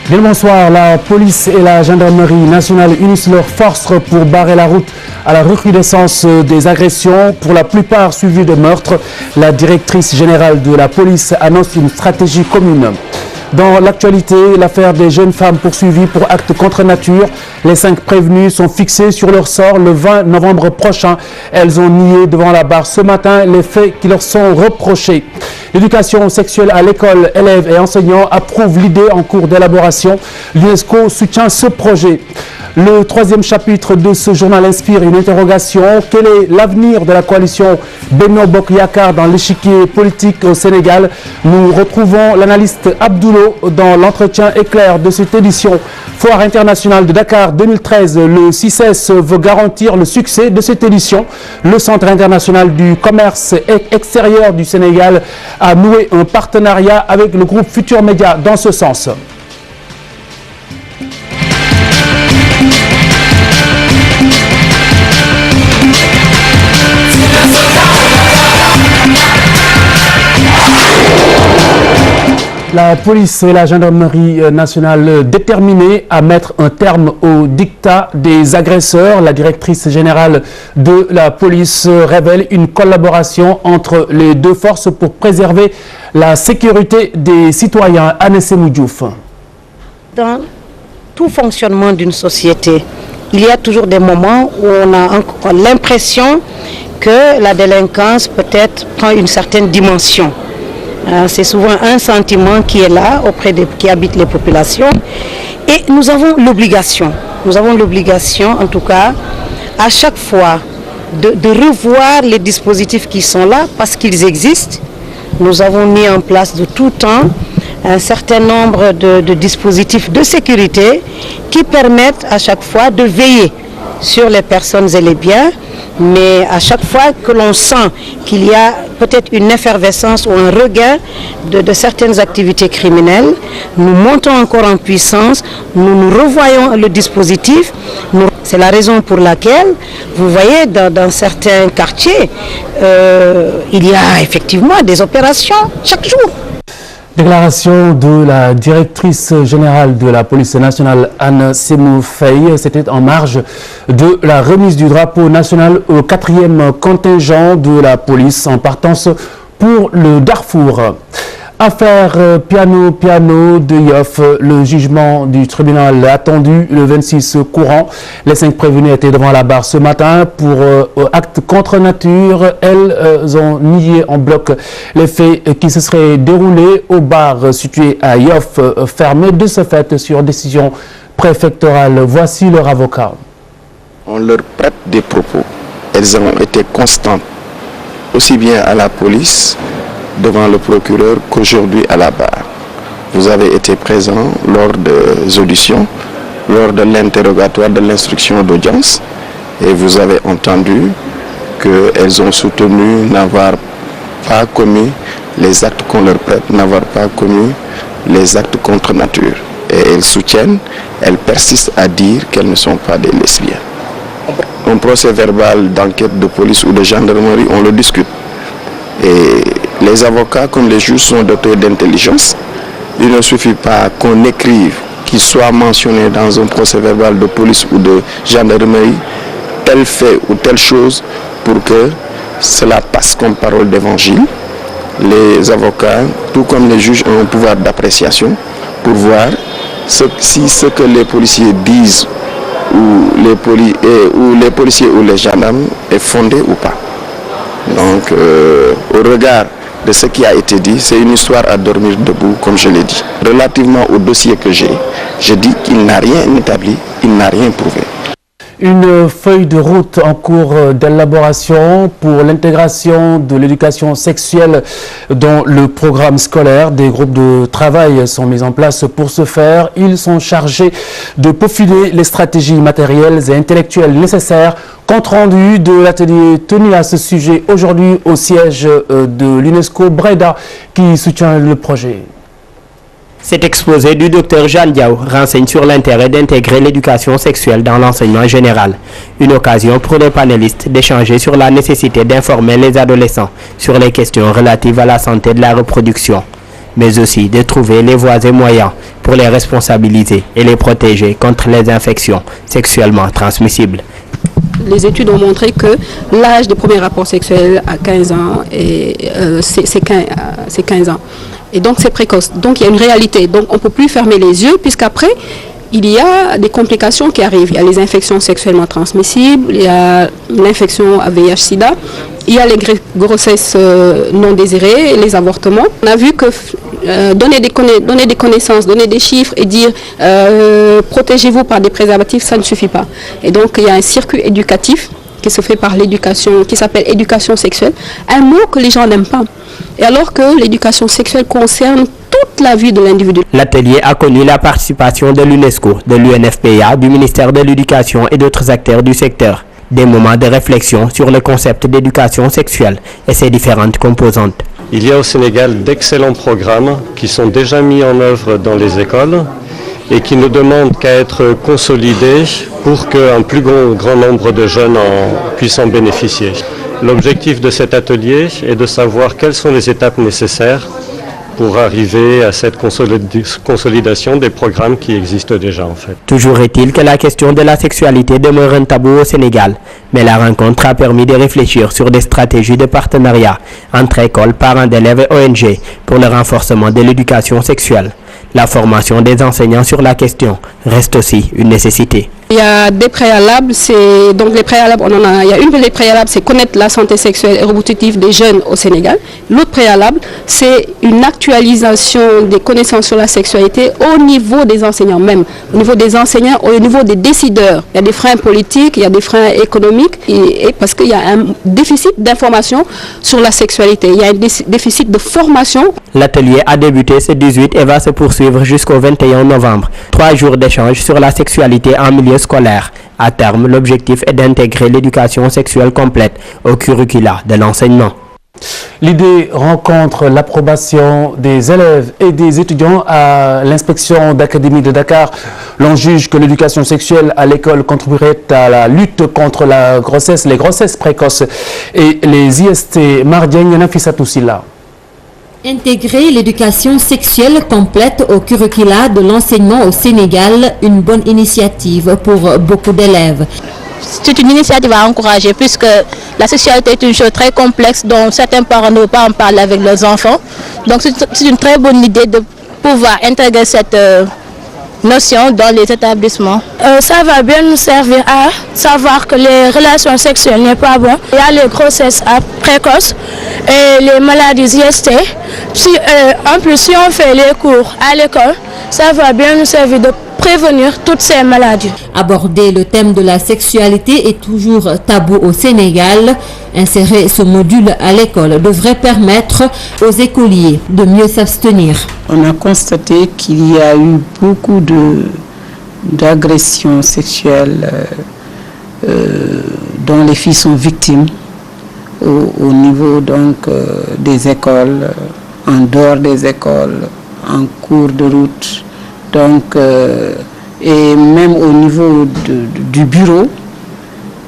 Bien le bonsoir, la police et la gendarmerie nationale unissent leurs forces pour barrer la route à la recrudescence des agressions, pour la plupart suivies de meurtres. La directrice générale de la police annonce une stratégie commune. Dans l'actualité, l'affaire des jeunes femmes poursuivies pour actes contre nature. Les 5 prévenues sont fixées sur leur sort le 20 novembre prochain. Elles ont nié devant la barre ce matin les faits qui leur sont reprochés. L'éducation sexuelle à l'école, élèves et enseignants approuvent l'idée en cours d'élaboration. L'UNESCO soutient ce projet. Le 3e chapitre de ce journal inspire une interrogation. Quel est l'avenir de la coalition Benno Bokk Yakaar dans l'échiquier politique au Sénégal? Nous retrouvons l'analyste Abdoulo dans l'entretien éclair de cette édition. Foire internationale de Dakar 2013, le CICES veut garantir le succès de cette édition. Le Centre international du commerce extérieur du Sénégal a noué un partenariat avec le groupe Futur Média dans ce sens. La police et la gendarmerie nationale déterminées à mettre un terme au diktat des agresseurs. La directrice générale de la police révèle une collaboration entre les deux forces pour préserver la sécurité des citoyens. Anessé Diouf. Dans tout fonctionnement d'une société, il y a toujours des moments où on a l'impression que la délinquance peut-être prend une certaine dimension. C'est souvent un sentiment qui est là auprès qui habite les populations, et nous avons l'obligation en tout cas à chaque fois de revoir les dispositifs qui sont là parce qu'ils existent. Nous avons mis en place de tout temps un certain nombre de dispositifs de sécurité qui permettent à chaque fois de veiller sur les personnes et les biens. Mais à chaque fois que l'on sent qu'il y a peut-être une effervescence ou un regain de certaines activités criminelles, nous montons encore en puissance, nous revoyons le dispositif. C'est la raison pour laquelle, vous voyez, dans certains quartiers, il y a effectivement des opérations chaque jour. Déclaration de la directrice générale de la police nationale, Anne Sémou Faye. C'était en marge de la remise du drapeau national au 4e contingent de la police en partance pour le Darfour. Affaire Piano de Yoff, le jugement du tribunal attendu le 26 courant. Les 5 prévenus étaient devant la barre ce matin pour actes contre nature. Elles ont nié en bloc les faits qui se seraient déroulés au bar situé à Yoff, fermé de ce fait sur décision préfectorale. Voici leur avocat. On leur prête des propos. Elles ont été constantes, aussi bien à la police, devant le procureur qu'aujourd'hui à la barre. Vous avez été présent lors des auditions, lors de l'interrogatoire de l'instruction d'audience, et vous avez entendu qu'elles ont soutenu n'avoir pas commis les actes qu'on leur prête, n'avoir pas commis les actes contre nature. Et elles soutiennent, elles persistent à dire qu'elles ne sont pas des lesbiennes. Un procès verbal d'enquête de police ou de gendarmerie, on le discute. Et les avocats comme les juges sont dotés d'intelligence. Il ne suffit pas qu'on écrive, qu'il soit mentionné dans un procès verbal de police ou de gendarmerie tel fait ou telle chose pour que cela passe comme parole d'évangile. Les avocats, tout comme les juges, ont un pouvoir d'appréciation pour voir si ce que les policiers disent ou les policiers ou les gendarmes est fondé ou pas. Donc, au regard de ce qui a été dit, c'est une histoire à dormir debout, comme je l'ai dit. Relativement au dossier que j'ai dit qu'il n'a rien établi, il n'a rien prouvé. Une feuille de route en cours d'élaboration pour l'intégration de l'éducation sexuelle dans le programme scolaire. Des groupes de travail sont mis en place pour ce faire. Ils sont chargés de peaufiner les stratégies matérielles et intellectuelles nécessaires. Compte rendu de l'atelier tenu à ce sujet aujourd'hui au siège de l'UNESCO Breda qui soutient le projet. Cet exposé du Dr Jeanne Diaw renseigne sur l'intérêt d'intégrer l'éducation sexuelle dans l'enseignement général. Une occasion pour les panélistes d'échanger sur la nécessité d'informer les adolescents sur les questions relatives à la santé de la reproduction. mais aussi de trouver les voies et moyens pour les responsabiliser et les protéger contre les infections sexuellement transmissibles. Les études ont montré que l'âge des premiers rapports sexuels à 15 ans, c'est 15 ans. Et donc c'est précoce. Donc il y a une réalité. Donc on ne peut plus fermer les yeux puisqu'après, il y a des complications qui arrivent. Il y a les infections sexuellement transmissibles, il y a l'infection à VIH-Sida, il y a les grossesses non désirées, les avortements. On a vu que donner des connaissances, donner des chiffres et dire protégez-vous par des préservatifs, ça ne suffit pas. Et donc il y a un circuit éducatif qui se fait par l'éducation, qui s'appelle éducation sexuelle, un mot que les gens n'aiment pas. Et alors que l'éducation sexuelle concerne toute la vie de l'individu. L'atelier a connu la participation de l'UNESCO, de l'UNFPA, du ministère de l'Éducation et d'autres acteurs du secteur. Des moments de réflexion sur le concept d'éducation sexuelle et ses différentes composantes. Il y a au Sénégal d'excellents programmes qui sont déjà mis en œuvre dans les écoles et qui ne demandent qu'à être consolidés pour qu'un plus grand nombre de jeunes puissent en bénéficier. L'objectif de cet atelier est de savoir quelles sont les étapes nécessaires pour arriver à cette consolidation des programmes qui existent déjà en fait. Toujours est-il que la question de la sexualité demeure un tabou au Sénégal, mais la rencontre a permis de réfléchir sur des stratégies de partenariat entre écoles, parents d'élèves et ONG pour le renforcement de l'éducation sexuelle. La formation des enseignants sur la question reste aussi une nécessité. Il y a des préalables, il y a une des préalables, c'est connaître la santé sexuelle et reproductive des jeunes au Sénégal. L'autre préalable, c'est une actualisation des connaissances sur la sexualité au niveau des enseignants même, au niveau des enseignants, au niveau des décideurs. Il y a des freins politiques, il y a des freins économiques, et parce qu'il y a un déficit d'information sur la sexualité, il y a un déficit de formation. L'atelier a débuté ce 18 et va se poursuivre jusqu'au 21 novembre. 3 jours d'échange sur la sexualité en milieu scolaire. À terme, l'objectif est d'intégrer l'éducation sexuelle complète au curricula de l'enseignement. L'idée rencontre l'approbation des élèves et des étudiants à l'inspection d'académie de Dakar. L'on juge que l'éducation sexuelle à l'école contribuerait à la lutte contre la grossesse, les grossesses précoces et les IST. Mardieng Nafissatou Silla. Intégrer l'éducation sexuelle complète au curricula de l'enseignement au Sénégal, une bonne initiative pour beaucoup d'élèves. C'est une initiative à encourager puisque la sexualité est une chose très complexe dont certains parents ne veulent pas en parler avec leurs enfants. Donc c'est une très bonne idée de pouvoir intégrer cette notion dans les établissements. Ça va bien nous servir à savoir que les relations sexuelles n'est pas bon. Il y a les grossesses précoces et les maladies IST. En plus, si on fait les cours à l'école, ça va bien nous servir de prévenir toutes ces maladies. Aborder le thème de la sexualité est toujours tabou au Sénégal. Insérer ce module à l'école devrait permettre aux écoliers de mieux s'abstenir. On a constaté qu'il y a eu beaucoup d'agressions sexuelles dont les filles sont victimes au niveau donc des écoles, en dehors des écoles, en cours de route. Donc, et même au niveau du bureau,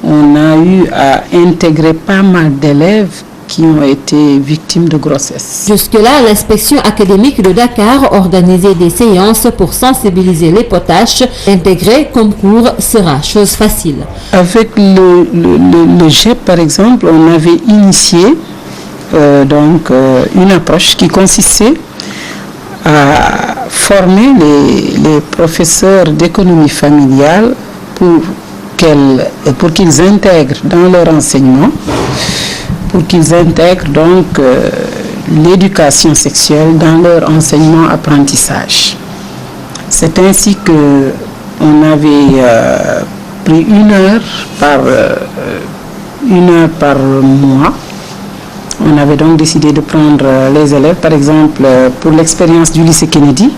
on a eu à intégrer pas mal d'élèves qui ont été victimes de grossesse. Jusque-là, l'inspection académique de Dakar organisait des séances pour sensibiliser les potaches. Intégrer comme cours sera chose facile. Avec le GEP, par exemple, on avait initié une approche qui consistait à former les professeurs d'économie familiale pour qu'ils intègrent dans leur enseignement, pour qu'ils intègrent donc l'éducation sexuelle dans leur enseignement-apprentissage. C'est ainsi qu'on avait pris une heure par mois. On avait donc décidé de prendre les élèves, par exemple, pour l'expérience du lycée Kennedy.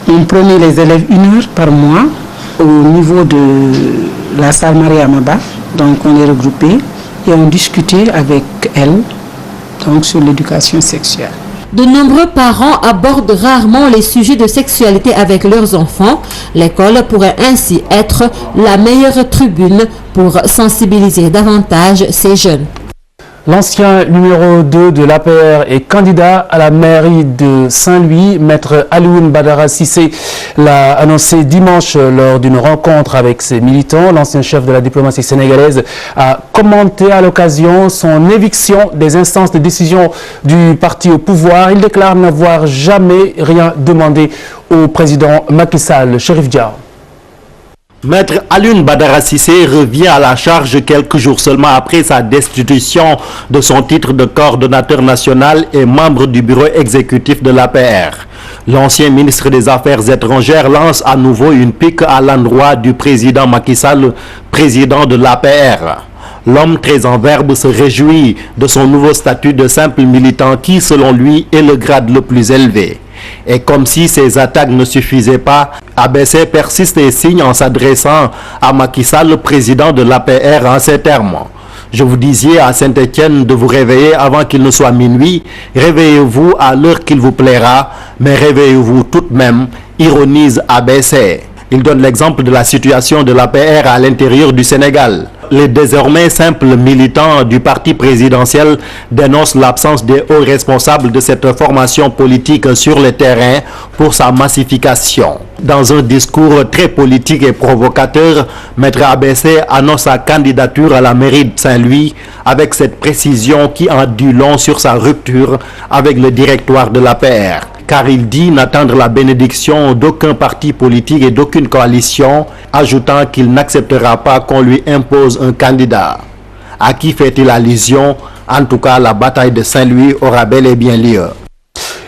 On prenait les élèves 1 heure par mois au niveau de la salle Mariamaba. Donc on les regroupait et on discutait avec elles donc, sur l'éducation sexuelle. De nombreux parents abordent rarement les sujets de sexualité avec leurs enfants. L'école pourrait ainsi être la meilleure tribune pour sensibiliser davantage ces jeunes. L'ancien numéro 2 de l'APR est candidat à la mairie de Saint-Louis. Maître Alioune Badara Cissé l'a annoncé dimanche lors d'une rencontre avec ses militants. L'ancien chef de la diplomatie sénégalaise a commenté à l'occasion son éviction des instances de décision du parti au pouvoir. Il déclare n'avoir jamais rien demandé au président Macky Sall. Chérif Dia. Maître Alioune Badara Cissé revient à la charge quelques jours seulement après sa destitution de son titre de coordonnateur national et membre du bureau exécutif de l'APR. L'ancien ministre des Affaires étrangères lance à nouveau une pique à l'endroit du président Macky Sall, président de l'APR. L'homme très en verbe se réjouit de son nouveau statut de simple militant qui, selon lui, est le grade le plus élevé. Et comme si ces attaques ne suffisaient pas, ABC persiste et signe en s'adressant à Macky Sall, le président de l'APR, en ces termes. Je vous disais à Saint-Étienne de vous réveiller avant qu'il ne soit minuit. Réveillez-vous à l'heure qu'il vous plaira, mais réveillez-vous tout de même, ironise ABC. Il donne l'exemple de la situation de l'APR à l'intérieur du Sénégal. Les désormais simples militants du parti présidentiel dénoncent l'absence des hauts responsables de cette formation politique sur le terrain pour sa massification. Dans un discours très politique et provocateur, Maître ABC annonce sa candidature à la mairie de Saint-Louis avec cette précision qui en dit long sur sa rupture avec le directoire de l'APR. Car il dit n'attendre la bénédiction d'aucun parti politique et d'aucune coalition, ajoutant qu'il n'acceptera pas qu'on lui impose un candidat. À qui fait-il allusion? En tout cas, la bataille de Saint-Louis aura bel et bien lieu.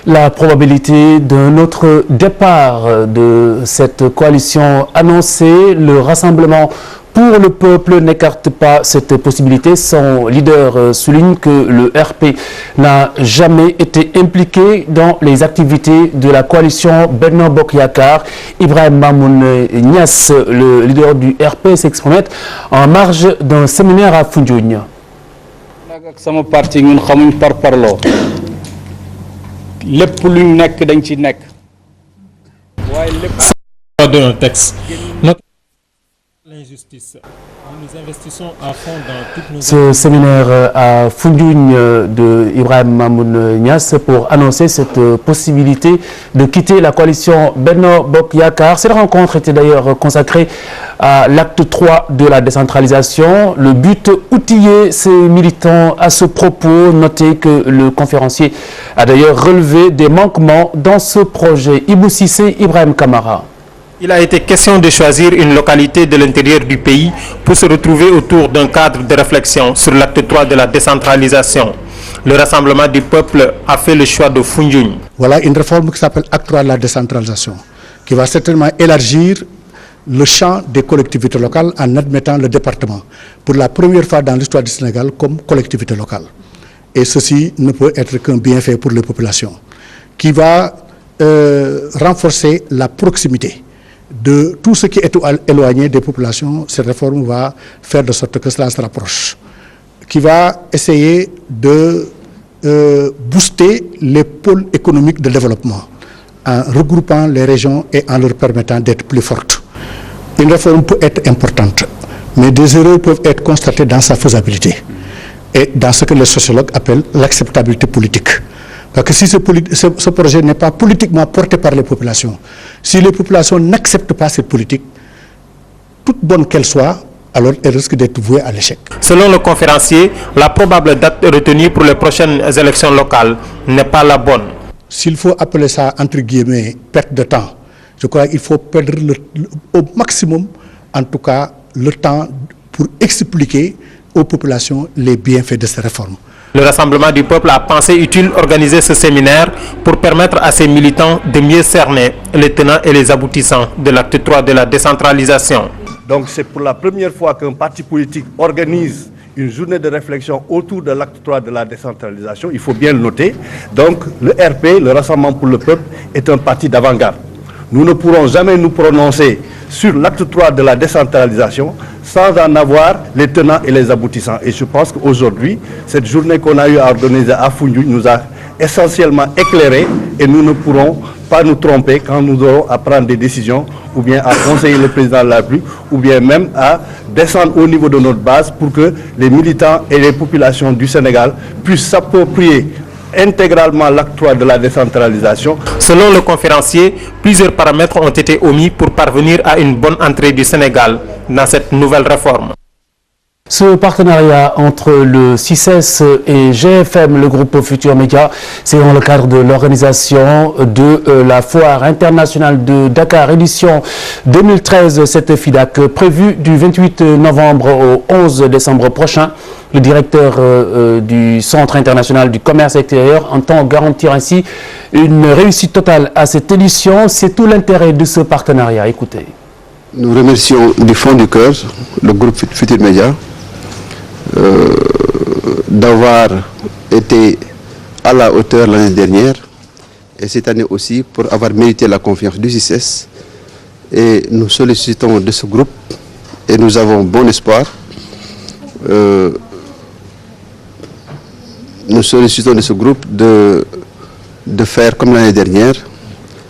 La probabilité d'un autre départ de cette coalition annoncée, le Rassemblement pour le peuple n'écarte pas cette possibilité. Son leader souligne que le RP n'a jamais été impliqué dans les activités de la coalition Benno Bokk Yakaar. Ibrahim Mamoun Niass, le leader du RP, s'exprimait en marge d'un séminaire à Foundiougne. D'un texte. L'injustice. Nous investissons à fond dans toutes nos... Ce séminaire à Foundiougne de Ibrahim Mamoun Niass pour annoncer cette possibilité de quitter la coalition Benno Bokk Yakaar. Cette rencontre était d'ailleurs consacrée à l'acte 3 de la décentralisation. Le but, outiller ses militants à ce propos. Notez que le conférencier a d'ailleurs relevé des manquements dans ce projet. Ibou Cissé, Ibrahim Kamara. Il a été question de choisir une localité de l'intérieur du pays pour se retrouver autour d'un cadre de réflexion sur l'acte 3 de la décentralisation. Le Rassemblement du peuple a fait le choix de Foundiougne. Voilà une réforme qui s'appelle acte 3 de la décentralisation, qui va certainement élargir le champ des collectivités locales en admettant le département pour la première fois dans l'histoire du Sénégal comme collectivité locale. Et ceci ne peut être qu'un bienfait pour les populations, qui va renforcer la proximité de tout ce qui est éloigné des populations. Cette réforme va faire de sorte que cela se rapproche, qui va essayer de booster les pôles économiques de développement en regroupant les régions et en leur permettant d'être plus fortes. Une réforme peut être importante, mais des erreurs peuvent être constatées dans sa faisabilité et dans ce que les sociologues appellent l'acceptabilité politique. Parce que si ce projet n'est pas politiquement porté par les populations, si les populations n'acceptent pas cette politique, toute bonne qu'elle soit, alors elle risque d'être vouée à l'échec. Selon le conférencier, la probable date retenue pour les prochaines élections locales n'est pas la bonne. S'il faut appeler ça, entre guillemets, perte de temps, je crois qu'il faut perdre au maximum, en tout cas, le temps pour expliquer aux populations les bienfaits de ces réformes. Le Rassemblement du peuple a pensé utile organiser ce séminaire pour permettre à ses militants de mieux cerner les tenants et les aboutissants de l'acte 3 de la décentralisation. Donc c'est pour la première fois qu'un parti politique organise une journée de réflexion autour de l'acte 3 de la décentralisation, il faut bien le noter. Donc le RP, le Rassemblement pour le peuple, est un parti d'avant-garde. Nous ne pourrons jamais nous prononcer sur l'acte 3 de la décentralisation sans en avoir les tenants et les aboutissants. Et je pense qu'aujourd'hui, cette journée qu'on a eu à organiser à Foundiougne nous a essentiellement éclairé et nous ne pourrons pas nous tromper quand nous aurons à prendre des décisions ou bien à conseiller le président de la République ou bien même à descendre au niveau de notre base pour que les militants et les populations du Sénégal puissent s'approprier intégralement l'acte 3 de la décentralisation. Selon le conférencier, plusieurs paramètres ont été omis pour parvenir à une bonne entrée du Sénégal dans cette nouvelle réforme. Ce partenariat entre le CICES et GFM, le groupe Futur Média, c'est dans le cadre de l'organisation de la Foire internationale de Dakar, édition 2013, cette FIDAK, prévue du 28 novembre au 11 décembre prochain. Le directeur du Centre international du commerce extérieur entend garantir ainsi une réussite totale à cette édition. C'est tout l'intérêt de ce partenariat. Écoutez. Nous remercions du fond du cœur le groupe Futur Média d'avoir été à la hauteur l'année dernière et cette année aussi pour avoir mérité la confiance du CICES. Et nous sollicitons de ce groupe et nous avons bon espoir. Nous sollicitons de ce groupe de faire comme l'année dernière,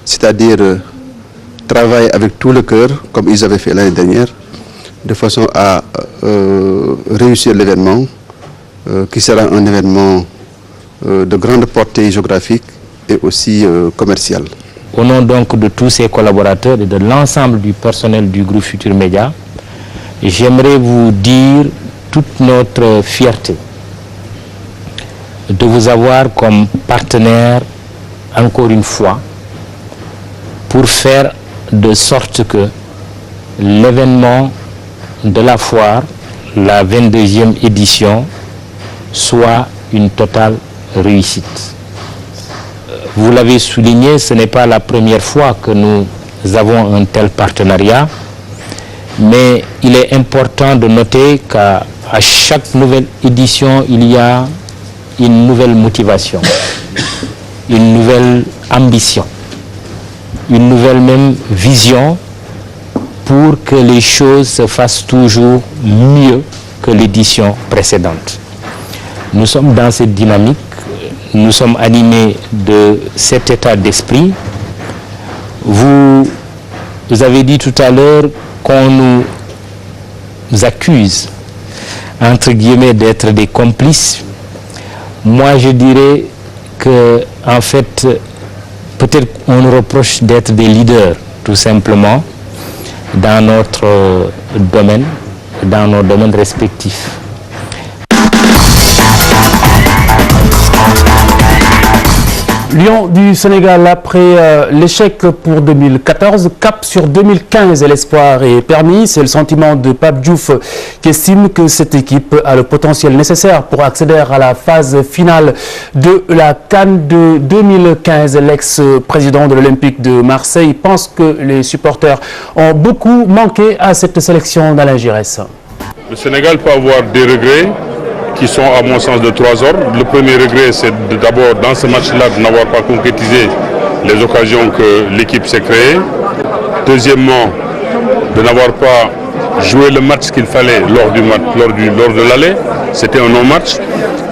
c'est-à-dire travailler avec tout le cœur, comme ils avaient fait l'année dernière, de façon à réussir l'événement, qui sera un événement de grande portée géographique et aussi commerciale. Au nom donc de tous ces collaborateurs et de l'ensemble du personnel du groupe Futur Média, j'aimerais vous dire toute notre fierté de vous avoir comme partenaire encore une fois pour faire de sorte que l'événement de la foire, la 22e édition, soit une totale réussite. Vous l'avez souligné, ce n'est pas la première fois que nous avons un tel partenariat, mais il est important de noter qu'à chaque nouvelle édition, il y a une nouvelle motivation, une nouvelle ambition, une nouvelle même vision pour que les choses se fassent toujours mieux que l'édition précédente. Nous sommes dans cette dynamique, nous sommes animés de cet état d'esprit. Vous avez dit tout à l'heure qu'on nous accuse, entre guillemets, d'être des complices. Moi, je dirais que, en fait, peut-être qu'on nous reproche d'être des leaders, tout simplement, dans notre domaine, dans nos domaines respectifs. Lion du Sénégal, après l'échec pour 2014, cap sur 2015 et l'espoir est permis. C'est le sentiment de Pape Diouf qui estime que cette équipe a le potentiel nécessaire pour accéder à la phase finale de la CAN de 2015. L'ex-président de l'Olympique de Marseille pense que les supporters ont beaucoup manqué à cette sélection d'Alain Giresse. Le Sénégal peut avoir des regrets qui sont à mon sens de trois ordres. Le premier regret, c'est d'abord dans ce match-là de n'avoir pas concrétisé les occasions que l'équipe s'est créée. Deuxièmement, de n'avoir pas joué le match qu'il fallait lors de l'aller. C'était un non-match.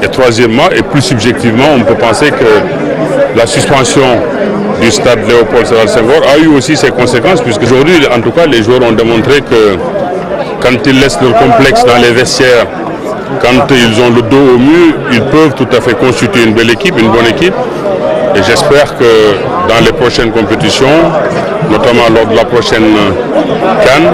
Et troisièmement, et plus subjectivement, on peut penser que la suspension du stade Léopold Sédar Senghor a eu aussi ses conséquences, puisqu'aujourd'hui, en tout cas, les joueurs ont démontré que quand ils laissent leur complexe dans les vestiaires, quand ils ont le dos au mur, ils peuvent tout à fait constituer une belle équipe, une bonne équipe. Et j'espère que dans les prochaines compétitions, notamment lors de la prochaine CAN,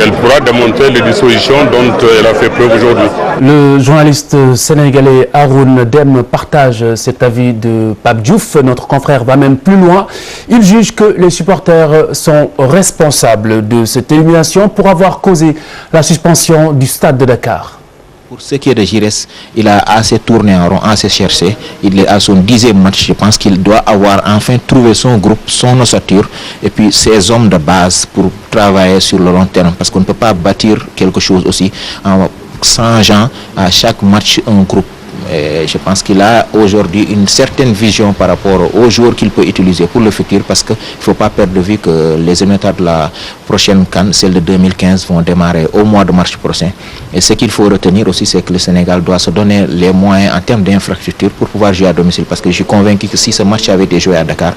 elle pourra démontrer les dispositions dont elle a fait preuve aujourd'hui. Le journaliste sénégalais Haroun Dème partage cet avis de Pape Diouf. Notre confrère va même plus loin. Il juge que les supporters sont responsables de cette élimination pour avoir causé la suspension du stade de Dakar. Pour ce qui est de Giresse, il a assez tourné en rond, assez cherché. Il est à son 10e match. Je pense qu'il doit avoir enfin trouvé son groupe, son ossature et puis ses hommes de base pour travailler sur le long terme. Parce qu'on ne peut pas bâtir quelque chose aussi en changeant à chaque match un groupe. Et je pense qu'il a aujourd'hui une certaine vision par rapport aux joueurs qu'il peut utiliser pour le futur, parce qu'il ne faut pas perdre de vue que les éliminatoires de la prochaine CAN, celle de 2015, vont démarrer au mois de mars prochain. Et ce qu'il faut retenir aussi, c'est que le Sénégal doit se donner les moyens en termes d'infrastructure pour pouvoir jouer à domicile, parce que je suis convaincu que si ce match avait été joué à Dakar,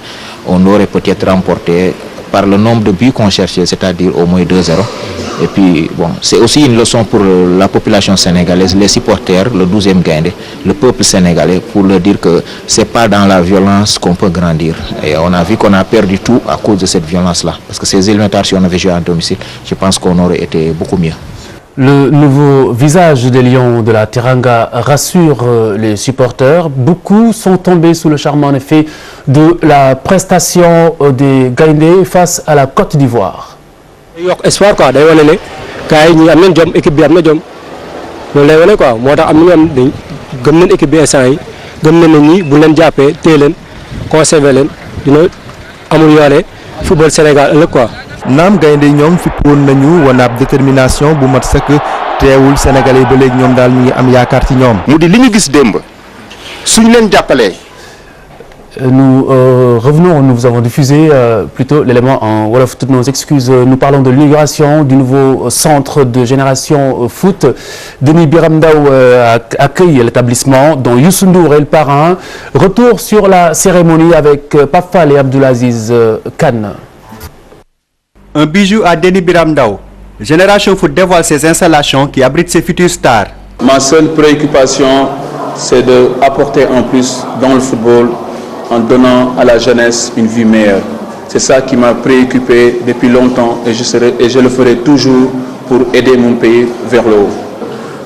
on aurait peut-être remporté par le nombre de buts qu'on cherchait, c'est-à-dire au moins 2-0. Et puis, bon, c'est aussi une leçon pour la population sénégalaise, les supporters, le 12e Gaïndé, le peuple sénégalais, pour leur dire que ce n'est pas dans la violence qu'on peut grandir. Et on a vu qu'on a perdu tout à cause de cette violence-là. Parce que ces élémentaires, si on avait joué à domicile, je pense qu'on aurait été beaucoup mieux. Le nouveau visage des Lions de la Teranga rassure les supporters. Beaucoup sont tombés sous le charme en effet de la prestation des Gaïndé face à la Côte d'Ivoire. Espoir quoi, day wane ne gars yi ñi am nañ jom, équipe bi am na jom loolu lay wane quoi. moo tax am nañu am gëm nañ équipe bi instant yi, gëm nañ ne ñi bu leen jàppee téye leen conserver leen dina amul yoone football Sénégal ëllëg quoi. naam gaynde ñoom fippoon nañu wane ab détermination bu mat sëkk teewul sénégalais ba léegi ñoom daal ñu ngi am yaakaar ci ñoom. mu di li ñu gis démb suñ leen jàppalee. Nous revenons, nous vous avons diffusé plutôt l'élément en Wolof, toutes nos excuses. Nous parlons de l'inauguration du nouveau centre de génération foot. Denis Biram Ndao accueille l'établissement dont Youssou Ndour est le parrain. Retour sur la cérémonie avec Pape Fall et Abdoulaziz Kane. Un bijou à Denis Biram Ndao. Génération Foot dévoile ses installations qui abritent ses futures stars. Ma seule préoccupation, c'est d'apporter un plus dans le football en donnant à la jeunesse une vie meilleure. C'est ça qui m'a préoccupé depuis longtemps et je le ferai toujours pour aider mon pays vers le haut.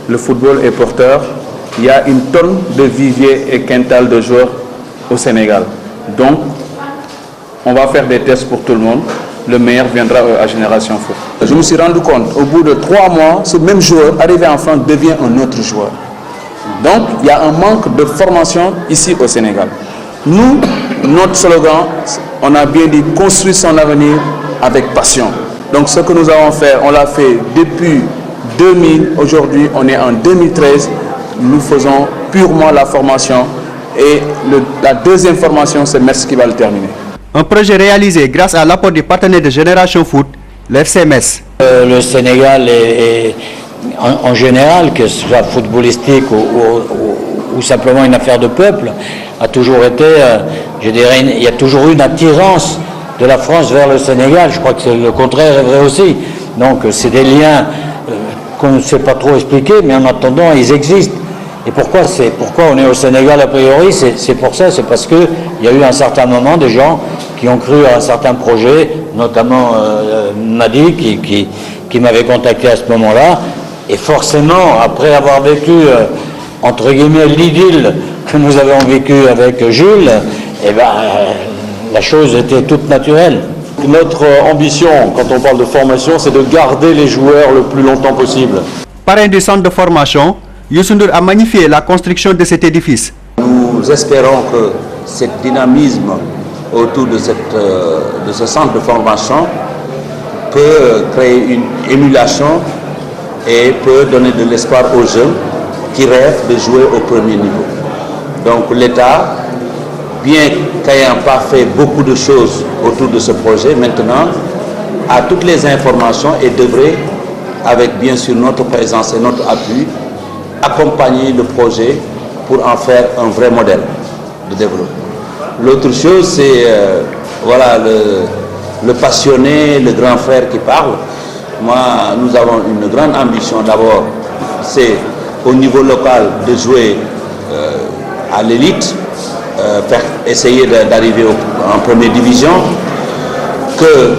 Le football est porteur. Il y a une tonne de viviers et quintal de joueurs au Sénégal. Donc, on va faire des tests pour tout le monde. Le meilleur viendra à Génération Foot. Je me suis rendu compte, au bout de 3 mois, ce même joueur, arrivé en France, devient un autre joueur. Donc, il y a un manque de formation ici au Sénégal. Nous, notre slogan, on a bien dit construire son avenir avec passion. Donc ce que nous avons fait, on l'a fait depuis 2000. Aujourd'hui, on est en 2013. Nous faisons purement la formation. Et la deuxième formation, c'est Metz qui va le terminer. Un projet réalisé grâce à l'apport des partenaires de Génération Foot, l'FC Metz. Le Sénégal est en général, que ce soit footballistique ou simplement une affaire de peuple, a toujours été, je dirais, il y a toujours eu une attirance de la France vers le Sénégal. Je crois que le contraire est vrai aussi. Donc c'est des liens qu'on ne sait pas trop expliquer, mais en attendant, ils existent. Et pourquoi on est au Sénégal a priori? C'est pour ça, c'est parce qu'il y a eu à un certain moment des gens qui ont cru à un certain projet, notamment Madi qui m'avait contacté à ce moment-là. Et forcément, après avoir vécu, entre guillemets, l'idylle que nous avons vécu avec Jules, la chose était toute naturelle. Notre ambition, quand on parle de formation, c'est de garder les joueurs le plus longtemps possible. Parrain du centre de formation, Youssou Ndour a magnifié la construction de cet édifice. Nous espérons que ce dynamisme autour de ce centre de formation peut créer une émulation et peut donner de l'espoir aux jeunes qui rêvent de jouer au premier niveau. Donc l'État, bien qu'ayant pas fait beaucoup de choses autour de ce projet, maintenant a toutes les informations et devrait, avec bien sûr notre présence et notre appui, accompagner le projet pour en faire un vrai modèle de développement. L'autre chose, c'est voilà, le passionné, le grand frère qui parle. Moi, nous avons une grande ambition d'abord, c'est au niveau local de jouer à l'élite, essayer d'arriver en première division, que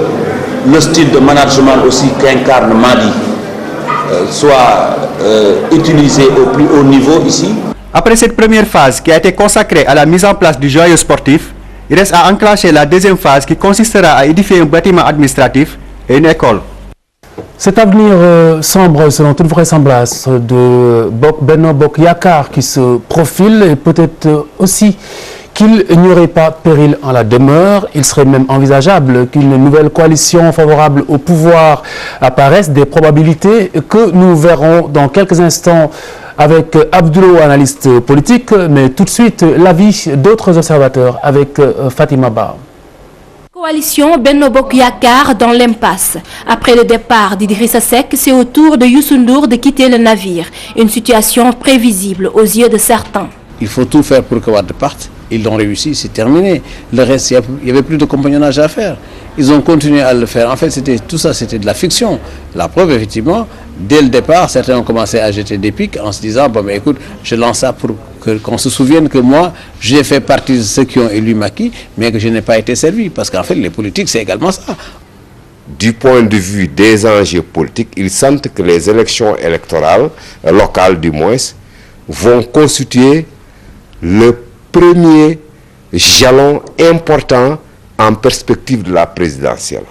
le style de management aussi qu'incarne Madi soit utilisé au plus haut niveau ici. Après cette première phase qui a été consacrée à la mise en place du joyau sportif, il reste à enclencher la deuxième phase qui consistera à édifier un bâtiment administratif et une école. Cet avenir sombre, selon toute vraisemblance, de Benno Bokk Yakaar qui se profile, et peut-être aussi qu'il n'y aurait pas péril en la demeure. Il serait même envisageable qu'une nouvelle coalition favorable au pouvoir apparaisse, des probabilités que nous verrons dans quelques instants avec Abdoulo, analyste politique, mais tout de suite l'avis d'autres observateurs avec Fatima Ba. Coalition Benno Bokk Yakaar dans l'impasse. Après le départ d'Idrissa Seck, c'est au tour de Youssou Ndour de quitter le navire. Une situation prévisible aux yeux de certains. Il faut tout faire pour que Wade parte. Ils l'ont réussi, c'est terminé. Le reste, il n'y avait plus de compagnonnage à faire. Ils ont continué à le faire. En fait, tout ça, c'était de la fiction. La preuve, effectivement, dès le départ, certains ont commencé à jeter des pics en se disant, bon, mais écoute, je lance ça pour qu'on se souvienne que moi, j'ai fait partie de ceux qui ont élu Macky, mais que je n'ai pas été servi. Parce qu'en fait, les politiques, c'est également ça. Du point de vue des enjeux politiques, ils sentent que les élections électorales, locales du moins, vont constituer le premier jalon important en perspective de la présidentielle.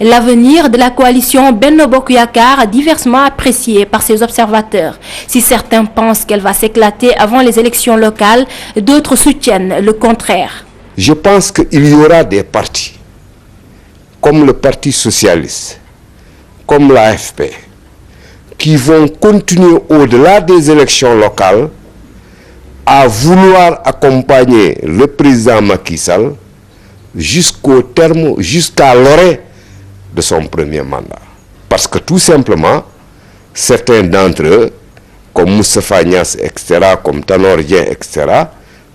L'avenir de la coalition Benno Bokk Yakaar diversement apprécié par ses observateurs. Si certains pensent qu'elle va s'éclater avant les élections locales, d'autres soutiennent le contraire. Je pense qu'il y aura des partis, comme le Parti socialiste, comme l'AFP, qui vont continuer au-delà des élections locales à vouloir accompagner le président Macky Sall jusqu'au terme, jusqu'à l'arrêt de son premier mandat. Parce que tout simplement, certains d'entre eux, comme Moustapha Niasse, etc., comme Tanor Dieng, etc.,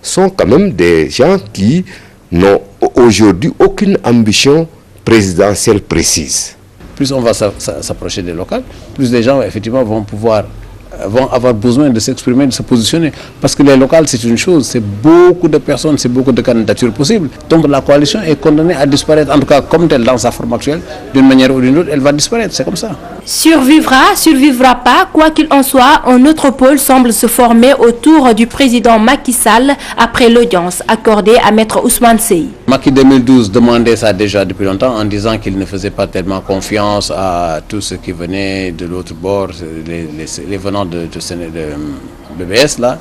sont quand même des gens qui n'ont aujourd'hui aucune ambition présidentielle précise. Plus on va s'approcher des locales, plus les gens effectivement vont avoir besoin de s'exprimer, de se positionner. Parce que les locales, c'est une chose, c'est beaucoup de personnes, c'est beaucoup de candidatures possibles. Donc la coalition est condamnée à disparaître, en tout cas comme telle dans sa forme actuelle, d'une manière ou d'une autre, elle va disparaître, c'est comme ça. Survivra pas, quoi qu'il en soit, un autre pôle semble se former autour du président Macky Sall après l'audience accordée à Maître Ousmane Seye. Macky 2012 demandait ça déjà depuis longtemps en disant qu'il ne faisait pas tellement confiance à tous ceux qui venaient de l'autre bord, les venants de BBS là,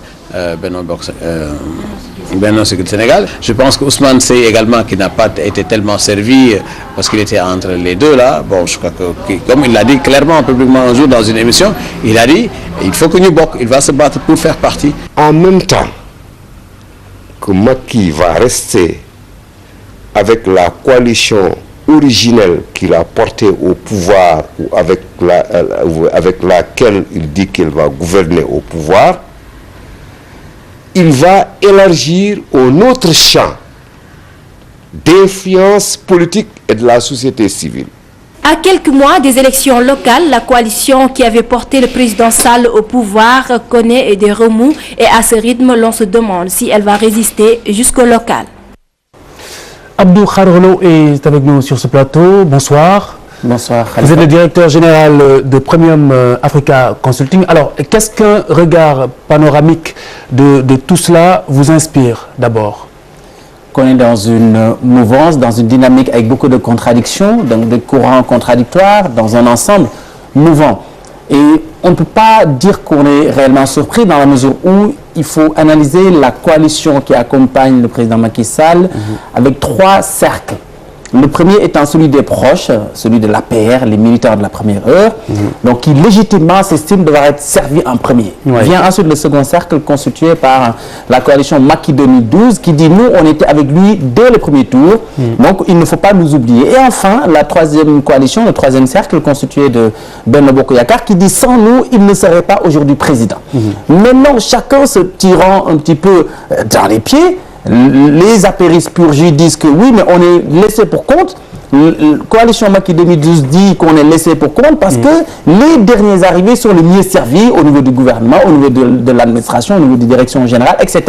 Benno Siggil Sénégal. Je pense que Ousmane Seye également, qui n'a pas été tellement servi parce qu'il était entre les deux là, bon, je crois que comme il l'a dit clairement publiquement un jour dans une émission, il a dit il faut que nous bok, il va se battre pour faire partie. En même temps que Macky va rester avec la coalition originelle qu'il a portée au pouvoir ou avec laquelle il dit qu'il va gouverner au pouvoir, il va élargir un autre champ d'influence politique et de la société civile. À quelques mois des élections locales, la coalition qui avait porté le président Sall au pouvoir connaît des remous et à ce rythme, l'on se demande si elle va résister jusqu'au local. Abdou Khadrolo est avec nous sur ce plateau. Bonsoir. Bonsoir. Vous êtes le directeur général de Premium Africa Consulting. Alors, qu'est-ce qu'un regard panoramique de tout cela vous inspire d'abord? Qu'on est dans une mouvance, dans une dynamique avec beaucoup de contradictions, donc des courants contradictoires, dans un ensemble mouvant. Et on ne peut pas dire qu'on est réellement surpris dans la mesure où il faut analyser la coalition qui accompagne le président Macky Sall avec trois cercles. Le premier étant celui des proches, celui de l'APR, les militaires de la première heure, donc qui légitimement s'estiment devoir être servis en premier. Vient ensuite le second cercle constitué par la coalition Macky 2012 qui dit nous on était avec lui dès le premier tour, donc il ne faut pas nous oublier. Et enfin la troisième coalition, le troisième cercle constitué de Benno Bokk Yakaar qui dit sans nous il ne serait pas aujourd'hui président. Maintenant chacun se tirant un petit peu dans les pieds. Les apéristes purgis disent que oui, mais on est laissé pour compte. La coalition Macky 2012 dit qu'on est laissé pour compte parce que les derniers arrivés sont les mieux servis au niveau du gouvernement, au niveau de l'administration, au niveau des directions générales, etc.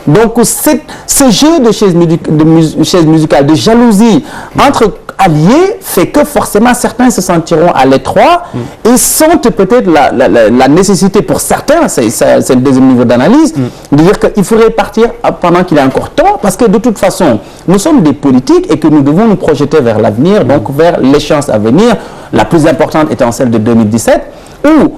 Donc ce jeu de chaises musicales, de jalousie entre alliés fait que forcément certains se sentiront à l'étroit et sentent peut-être la nécessité pour certains, c'est le deuxième niveau d'analyse, de dire qu'il faudrait partir pendant qu'il est encore temps parce que de toute façon nous sommes des politiques et que nous devons nous projeter vers l'avenir, donc vers l'échéance à venir, la plus importante étant celle de 2017 où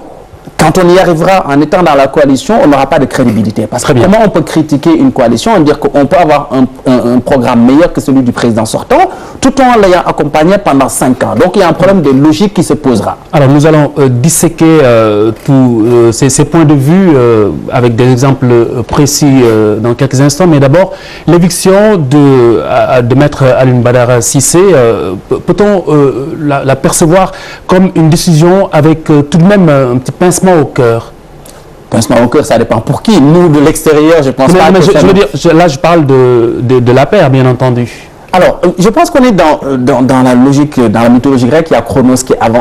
quand on y arrivera en étant dans la coalition, on n'aura pas de crédibilité. Parce que comment on peut critiquer une coalition et dire qu'on peut avoir un programme meilleur que celui du président sortant, tout en l'ayant accompagné pendant 5 ans. Donc il y a un problème de logique qui se posera. Alors nous allons disséquer tous ces points de vue avec des exemples précis dans quelques instants. Mais d'abord, l'éviction de Maître Alioune Badara Cissé, peut-on la percevoir comme une décision avec tout de même un petit pincement au cœur? Pincement au cœur, ça dépend pour qui. Nous, de l'extérieur, je pense pas mais que je veux dire, là, je parle de la paire, bien entendu. Alors, je pense qu'on est dans la logique, dans la mythologie grecque, il y a Chronos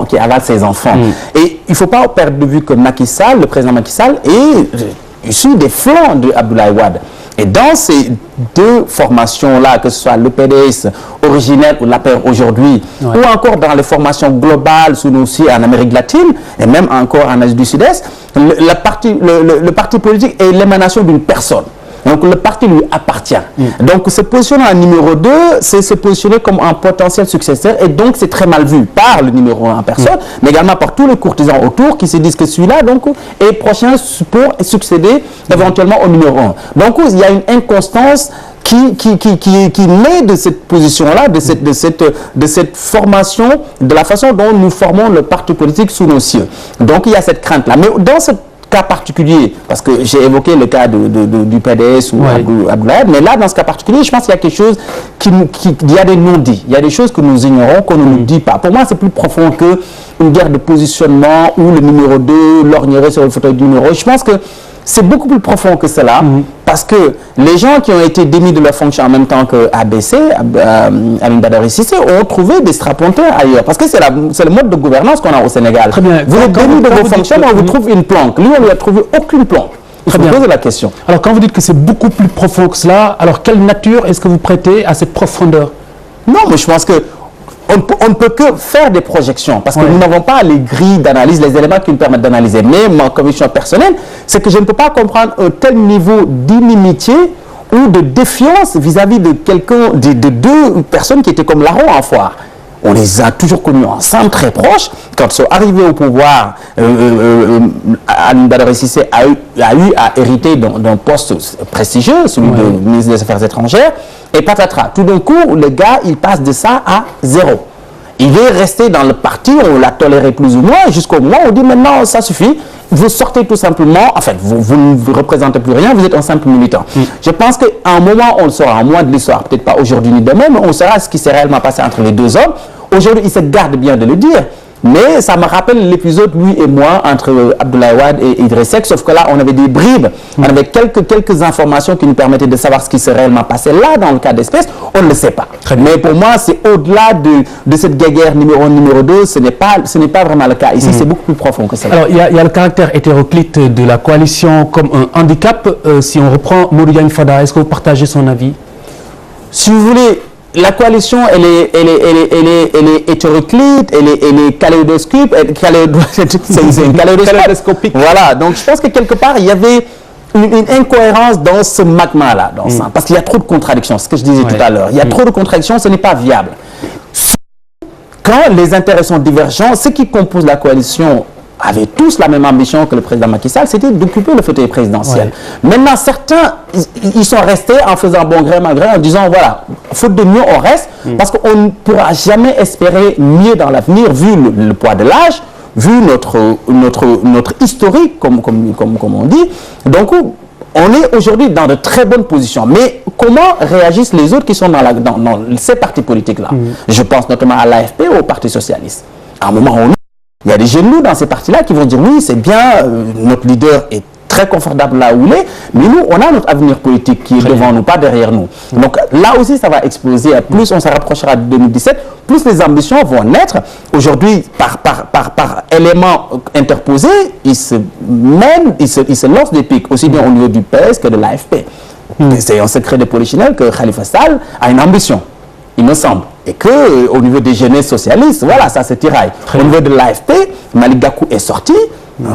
qui avale ses enfants. Et il ne faut pas perdre de vue que Macky Sall, le président Macky Sall, est issu des flancs de Abdoulaye Wade. Et dans ces deux formations-là, que ce soit le PDS originel ou l'APR aujourd'hui, ou encore dans les formations globales, sous nous aussi en Amérique latine, et même encore en Asie du Sud-Est, le parti politique est l'émanation d'une personne. Donc le parti lui appartient. Donc se positionner en numéro 2, c'est se positionner comme un potentiel successeur, et donc c'est très mal vu par le numéro 1 en personne, mais également par tous les courtisans autour qui se disent que celui-là donc est prochain pour succéder éventuellement au numéro 1. Donc il y a une inconstance qui naît de cette position-là, de cette formation, de la façon dont nous formons le parti politique sous nos cieux. Donc il y a cette crainte-là. Mais dans ce cas particulier, parce que j'ai évoqué le cas du PDS ou Abdoulaye, mais là, dans ce cas particulier, je pense qu'il y a quelque chose il y a des non-dits, il y a des choses que nous ignorons, qu'on ne nous dit pas. Pour moi, c'est plus profond qu'une guerre de positionnement où le numéro 2 lorgnerait sur le fauteuil du numéro. Je pense que c'est beaucoup plus profond que cela, parce que les gens qui ont été démis de leur fonction en même temps que ABC, Alioune Badara Cissé, ont trouvé des strapontins ailleurs. Parce que c'est le mode de gouvernance qu'on a au Sénégal. Vous êtes démis de vos fonctions, on vous trouve une planque. Lui, on ne lui a trouvé aucune planque. Il faut poser la question. Alors, quand vous dites que c'est beaucoup plus profond que cela, alors quelle nature est-ce que vous prêtez à cette profondeur? Non, mais je pense que on ne peut que faire des projections, parce que nous n'avons pas les grilles d'analyse, les éléments qui nous permettent d'analyser. Mais ma conviction personnelle, c'est que je ne peux pas comprendre un tel niveau d'inimitié ou de défiance vis-à-vis de quelqu'un, de deux personnes qui étaient comme larrons en foire. On les a toujours connus ensemble, très proches. Quand ils sont arrivés au pouvoir, Alioune Badara Cissé a eu à hériter d'un poste prestigieux, celui de ministre des Affaires étrangères. Et patatras, tout d'un coup, le gars, il passe de ça à 0. Il veut rester dans le parti, on l'a toléré plus ou moins, jusqu'au moment où on dit maintenant, ça suffit. Vous sortez tout simplement, en fait, vous ne représentez plus rien, vous êtes un simple militant. Je pense qu'à un moment, on le saura, en moins de l'histoire, peut-être pas aujourd'hui ni demain, mais on saura ce qui s'est réellement passé entre les deux hommes. Aujourd'hui, il se garde bien de le dire. Mais ça me rappelle l'épisode, lui et moi, entre Abdoulaye Wade et Idriss Seck, sauf que là, on avait des bribes, on avait quelques informations qui nous permettaient de savoir ce qui s'est réellement passé. Là, dans le cas d'espèce, on ne le sait pas. Mais pour moi, c'est au-delà de cette guerre numéro 1, numéro 2, ce n'est pas vraiment le cas. Ici, c'est beaucoup plus profond que ça. Alors, il y a le caractère hétéroclite de la coalition comme un handicap. Si on reprend Modou Diagne Fada, est-ce que vous partagez son avis? Si vous voulez, la coalition, elle est hétéroclite, elle est kaléidoscopique, c'est une kaléidoscopique. Voilà, donc je pense que quelque part, il y avait une incohérence dans ce magma-là, parce qu'il y a trop de contradictions, ce que je disais tout à l'heure. Il y a trop de contradictions, ce n'est pas viable. Quand les intérêts sont divergents, ceux qui composent la coalition avaient tous la même ambition que le président Macky Sall, c'était d'occuper le fauteuil présidentiel. Maintenant, certains, ils sont restés en faisant bon gré, mal gré, en disant, voilà, faute de mieux, on reste, parce qu'on ne pourra jamais espérer mieux dans l'avenir, vu le poids de l'âge, vu notre historique, comme on dit. Donc, on est aujourd'hui dans de très bonnes positions. Mais comment réagissent les autres qui sont dans ces partis politiques-là? Je pense notamment à l'AFP ou au Parti Socialiste. À un moment où il y a des jeunes loups dans ces partis-là qui vont dire oui, c'est bien, notre leader est très confortable là où il est, mais nous, on a notre avenir politique qui est devant nous, pas derrière nous. Donc là aussi, ça va exploser. Plus on se rapprochera de 2017, plus les ambitions vont naître. Aujourd'hui, par éléments interposés, ils se lancent des pics, aussi bien au niveau du PS que de l'AFP. C'est un secret de polichinelle que Khalifa Sall a une ambition, il me semble. Et qu'au niveau des jeunesses socialistes, voilà, ça se tiraille. Au niveau de l'AFP, Malick Gakou est sorti,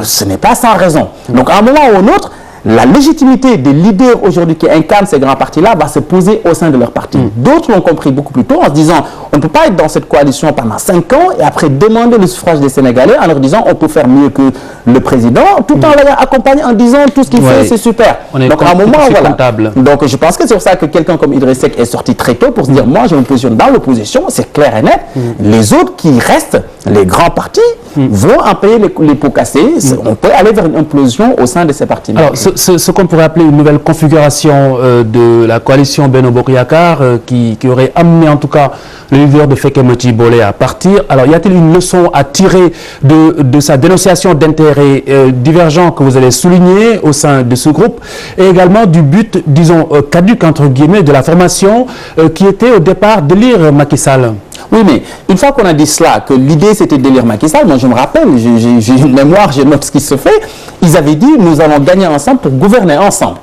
ce n'est pas sans raison. Donc à un moment ou à un autre, la légitimité des leaders aujourd'hui qui incarnent ces grands partis-là va se poser au sein de leur parti. D'autres l'ont compris beaucoup plus tôt en se disant on ne peut pas être dans cette coalition pendant 5 ans et après demander le suffrage des Sénégalais en leur disant on peut faire mieux que le président, tout en l'ayant accompagné en disant tout ce qu'il fait c'est super. Donc à un moment, voilà. Donc je pense que c'est pour ça que quelqu'un comme Idriss Seck est sorti très tôt pour se dire moi je me positionne dans l'opposition, c'est clair et net. Les autres qui restent, les grands partis, vont en payer les pots cassés. On peut aller vers une implosion au sein de ces partis. Alors, ce qu'on pourrait appeler une nouvelle configuration de la coalition Benno Bokk Yakaar qui aurait amené en tout cas le leader de Fekemeti Bolé à partir. Alors, y a-t-il une leçon à tirer de sa dénonciation d'intérêts divergents que vous allez souligner au sein de ce groupe et également du but, disons, caduc entre guillemets de la formation qui était au départ d'élire Macky Sall? Oui, mais une fois qu'on a dit cela, que l'idée c'était d'élire Macky Sall, moi je me rappelle, j'ai une mémoire, je note ce qui se fait, ils avaient dit nous allons gagner ensemble pour gouverner ensemble.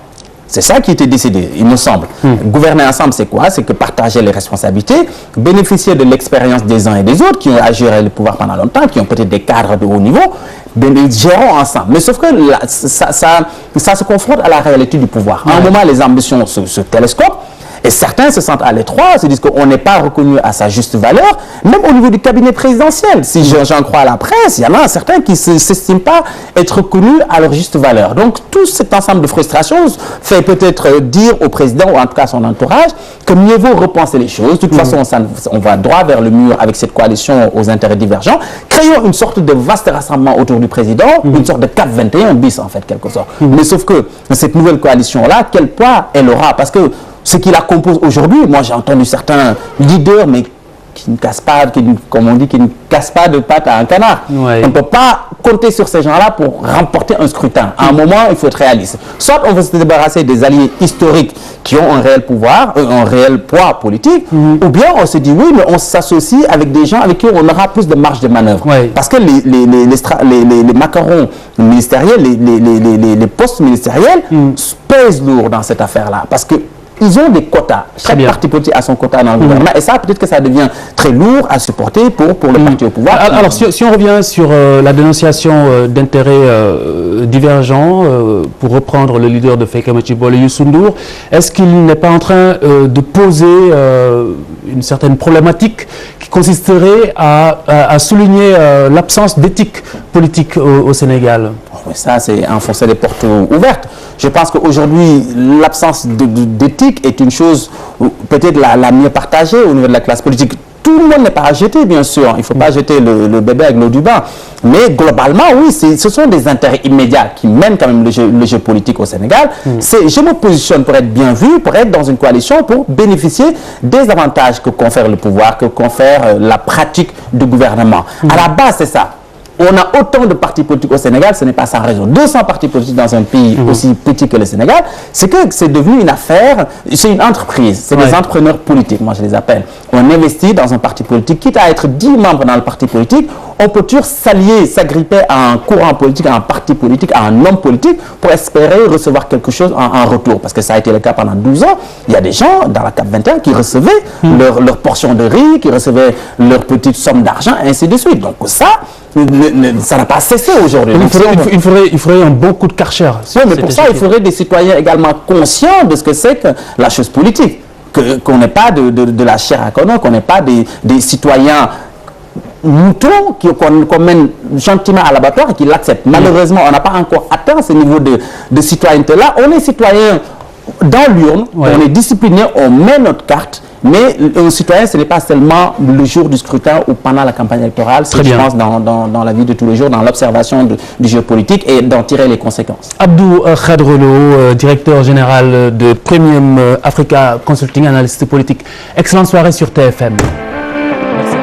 C'est ça qui était décidé, il me semble. Gouverner ensemble, c'est quoi? C'est que partager les responsabilités, bénéficier de l'expérience des uns et des autres qui ont à gérer le pouvoir pendant longtemps, qui ont peut-être des cadres de haut niveau, ils géreront ensemble. Mais sauf que ça se confronte à la réalité du pouvoir. À un moment, les ambitions se télescopent. Et certains se sentent à l'étroit, se disent qu'on n'est pas reconnu à sa juste valeur, même au niveau du cabinet présidentiel. Si j'en crois à la presse, il y en a certains qui ne s'estiment pas être reconnus à leur juste valeur. Donc tout cet ensemble de frustrations fait peut-être dire au président, ou en tout cas à son entourage, que mieux vaut repenser les choses. De toute façon, on va droit vers le mur avec cette coalition aux intérêts divergents. Créons une sorte de vaste rassemblement autour du président, une sorte de CAP 21 bis en fait, quelque sorte. Mais sauf que cette nouvelle coalition-là, quel poids elle aura? Parce que ce qui la compose aujourd'hui, moi j'ai entendu certains leaders, mais qui ne cassent pas, comme on dit, qui ne cassent pas de pattes à un canard. On ne peut pas compter sur ces gens-là pour remporter un scrutin. À un moment, il faut être réaliste. Soit on veut se débarrasser des alliés historiques qui ont un réel pouvoir, un réel poids politique, ou bien on se dit oui, mais on s'associe avec des gens avec qui on aura plus de marge de manœuvre. Parce que les macarons ministériels, les postes ministériels pèsent lourd dans cette affaire-là. Parce que ils ont des quotas. Chaque parti politique a son quota dans le gouvernement. Et ça, peut-être que ça devient très lourd à supporter pour le parti au pouvoir. Alors, si on revient sur la dénonciation d'intérêts divergents, pour reprendre le leader de Fekemeti Bolé, Youssou N'Dour, est-ce qu'il n'est pas en train de poser une certaine problématique qui consisterait à souligner l'absence d'éthique politique au Sénégal? Mais ça, c'est enfoncer les portes ouvertes. Je pense qu'aujourd'hui, l'absence d'éthique est une chose peut-être la mieux partagée au niveau de la classe politique. Tout le monde n'est pas à jeter, bien sûr. Il ne faut pas jeter le bébé avec l'eau du bain. Mais globalement, oui, ce sont des intérêts immédiats qui mènent quand même le jeu politique au Sénégal. Je me positionne pour être bien vu, pour être dans une coalition, pour bénéficier des avantages que confère le pouvoir, que confère la pratique du gouvernement. À la base, c'est ça. On a autant de partis politiques au Sénégal, ce n'est pas sans raison. 200 partis politiques dans un pays aussi petit que le Sénégal, c'est que c'est devenu une affaire, c'est une entreprise, c'est des entrepreneurs politiques, moi je les appelle. On investit dans un parti politique, quitte à être 10 membres dans le parti politique, on peut toujours s'allier, s'agripper à un courant politique, à un parti politique, à un homme politique, pour espérer recevoir quelque chose en retour. Parce que ça a été le cas pendant 12 ans. Il y a des gens dans la CAP 21 qui recevaient leur portion de riz, qui recevaient leur petite somme d'argent, et ainsi de suite. Donc ça n'a pas cessé aujourd'hui. Il faudrait un bon coup de Karcher. Oui, mais pour ça, il faudrait des citoyens également conscients de ce que c'est que la chose politique. Qu'on n'ait pas de la chair à canon, qu'on n'ait pas des citoyens moutons qu'on mène gentiment à l'abattoir et qui l'acceptent. Malheureusement, on n'a pas encore atteint ce niveau de citoyenneté-là. On est citoyen dans l'urne, on est discipliné, on met notre carte. Mais un citoyen, ce n'est pas seulement le jour du scrutin ou pendant la campagne électorale, c'est, je pense, dans la vie de tous les jours, dans l'observation du jeu politique et d'en tirer les conséquences. Abdou Khadrolo, directeur général de Premium Africa Consulting, analyste politique. Excellente soirée sur TFM. Merci.